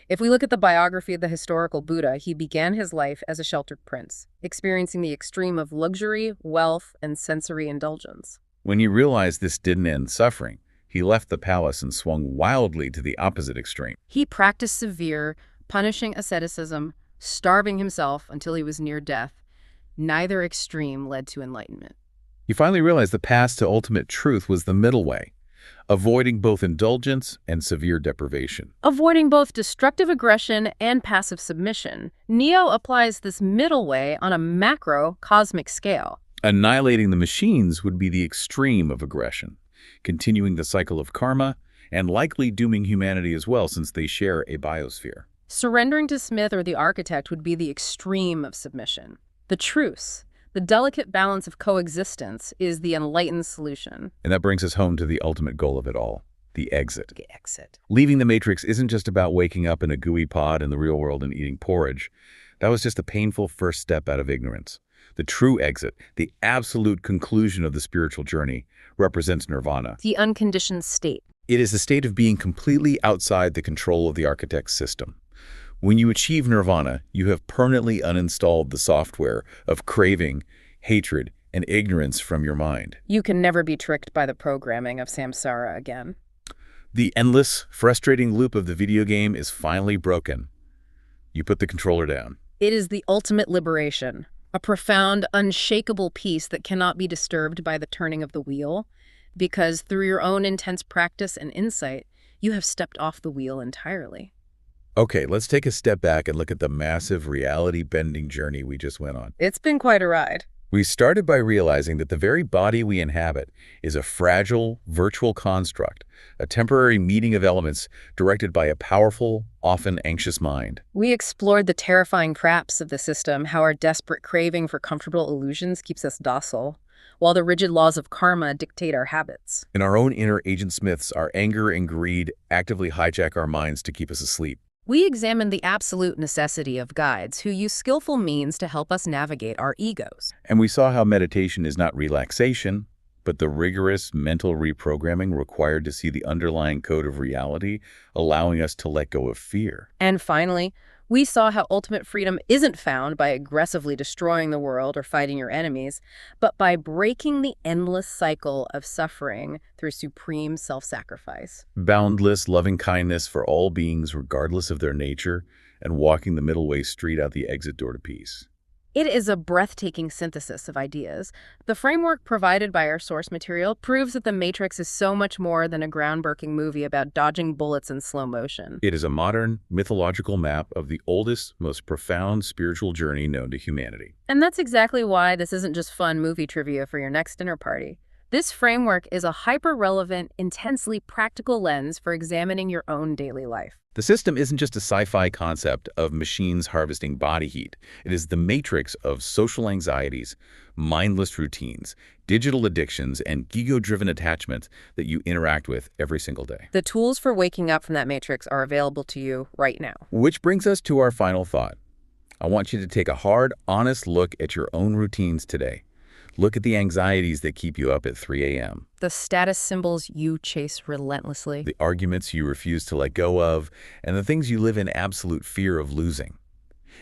If we look at the biography of the historical Buddha, he began his life as a sheltered prince, experiencing the extreme of luxury, wealth, and sensory indulgence.
When he realized this didn't end suffering, he left the palace and swung wildly to the opposite extreme.
He practiced severe, punishing asceticism, starving himself until he was near death. Neither extreme led to enlightenment.
He finally realized the path to ultimate truth was the middle way, avoiding both indulgence and severe deprivation.
Avoiding both destructive aggression and passive submission, Neo applies this middle way on a macro, cosmic scale.
Annihilating the machines would be the extreme of aggression, continuing the cycle of karma, and likely dooming humanity as well since they share a biosphere.
Surrendering to Smith or the architect would be the extreme of submission. The truce, the delicate balance of coexistence, is the enlightened solution.
And that brings us home to the ultimate goal of it all, the exit.
The exit.
Leaving the Matrix isn't just about waking up in a gooey pod in the real world and eating porridge. That was just a painful first step out of ignorance. The true exit, the absolute conclusion of the spiritual journey, represents nirvana.
The unconditioned state.
It is the state of being completely outside the control of the architect's system. When you achieve nirvana, you have permanently uninstalled the software of craving, hatred, and ignorance from your mind.
You can never be tricked by the programming of samsara again.
The endless, frustrating loop of the video game is finally broken. You put the controller down.
It is the ultimate liberation, a profound, unshakable peace that cannot be disturbed by the turning of the wheel, because through your own intense practice and insight, you have stepped off the wheel entirely.
Okay, let's take a step back and look at the massive reality-bending journey we just went on.
It's been quite a ride.
We started by realizing that the very body we inhabit is a fragile, virtual construct, a temporary meeting of elements directed by a powerful, often anxious mind.
We explored the terrifying traps of the system, how our desperate craving for comfortable illusions keeps us docile, while the rigid laws of karma dictate our habits.
In our own inner Agent Smiths, our anger and greed actively hijack our minds to keep us asleep.
We examined the absolute necessity of guides who use skillful means to help us navigate our egos.
And we saw how meditation is not relaxation, but the rigorous mental reprogramming required to see the underlying code of reality, allowing us to let go of fear.
And finally, we saw how ultimate freedom isn't found by aggressively destroying the world or fighting your enemies, but by breaking the endless cycle of suffering through supreme self-sacrifice.
Boundless loving kindness for all beings regardless of their nature, and walking the middle way straight out the exit door to peace.
It is a breathtaking synthesis of ideas. The framework provided by our source material proves that The Matrix is so much more than a groundbreaking movie about dodging bullets in slow motion.
It is a modern, mythological map of the oldest, most profound spiritual journey known to humanity.
And that's exactly why this isn't just fun movie trivia for your next dinner party. This framework is a hyper-relevant, intensely practical lens for examining your own daily life.
The system isn't just a sci-fi concept of machines harvesting body heat. It is the matrix of social anxieties, mindless routines, digital addictions, and ego-driven attachments that you interact with every single day.
The tools for waking up from that matrix are available to you right now.
Which brings us to our final thought. I want you to take a hard, honest look at your own routines today. Look at the anxieties that keep you up at 3 a.m.
The status symbols you chase relentlessly.
The arguments you refuse to let go of, and the things you live in absolute fear of losing.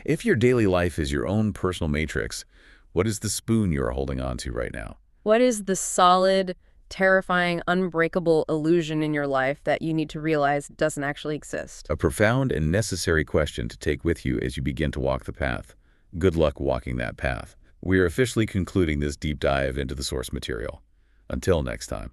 If your daily life is your own personal matrix, what is the spoon you are holding on to right now?
What is the solid, terrifying, unbreakable illusion in your life that you need to realize doesn't actually exist?
A profound and necessary question to take with you as you begin to walk the path. Good luck walking that path. We are officially concluding this deep dive into the source material. Until next time.